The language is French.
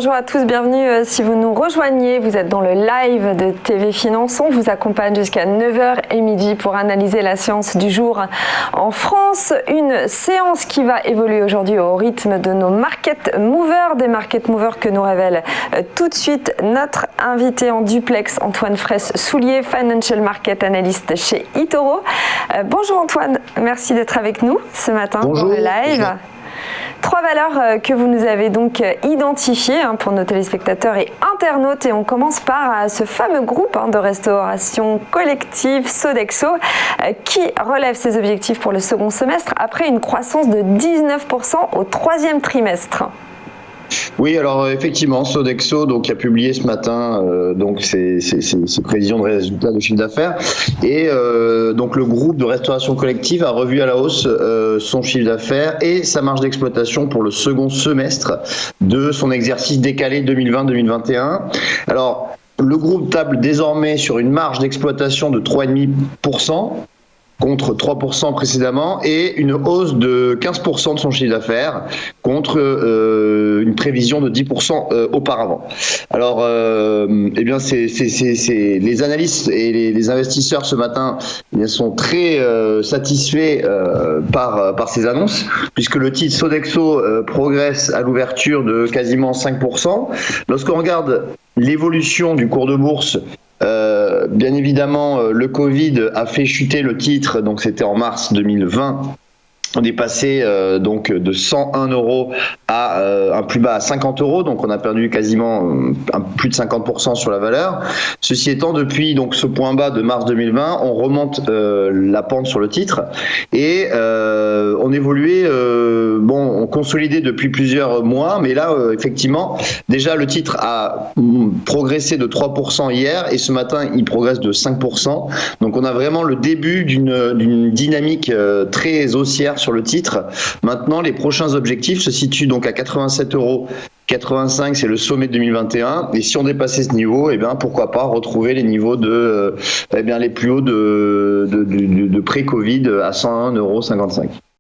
Bonjour à tous, bienvenue si vous nous rejoignez. Vous êtes dans le live de TV Finance. On vous accompagne jusqu'à 9h et midi pour analyser la séance du jour en France. Une séance qui va évoluer aujourd'hui au rythme de nos market movers, des market movers que nous révèle tout de suite notre invité en duplex, Antoine Fraisse-Soulier, Financial Market Analyst chez eToro. Bonjour Antoine, merci d'être avec nous ce matin pour le live. Trois valeurs que vous nous avez donc identifiées pour nos téléspectateurs et internautes, et on commence par ce fameux groupe de restauration collective Sodexo qui relève ses objectifs pour le second semestre après une croissance de 19% au troisième trimestre. Oui, alors effectivement, Sodexo a publié ce matin ses prévisions de résultats de chiffre d'affaires, et donc le groupe de restauration collective a revu à la hausse son chiffre d'affaires et sa marge d'exploitation pour le second semestre de son exercice décalé 2020-2021. Alors, le groupe table désormais sur une marge d'exploitation de 3,5%. Contre 3% précédemment, et une hausse de 15% de son chiffre d'affaires contre une prévision de 10% auparavant. Alors, les analystes et les investisseurs ce matin sont très satisfaits par ces annonces, puisque le titre Sodexo progresse à l'ouverture de quasiment 5%. Lorsqu'on regarde l'évolution du cours de bourse, bien évidemment, le Covid a fait chuter le titre, donc c'était en mars 2020. On est passé de 101 € à un plus bas à 50 €, donc on a perdu quasiment plus de 50% sur la valeur. Ceci étant, depuis ce point bas de mars 2020, on remonte la pente sur le titre, et on évoluait, on consolidait depuis plusieurs mois, mais là effectivement déjà le titre a progressé de 3% hier, et ce matin il progresse de 5%. Donc on a vraiment le début d'une dynamique très haussière sur le titre. Maintenant, les prochains objectifs se situent donc à 87,85 €, c'est le sommet de 2021. Et si on dépassait ce niveau, pourquoi pas retrouver les niveaux les plus hauts de pré-Covid à 101,55 €.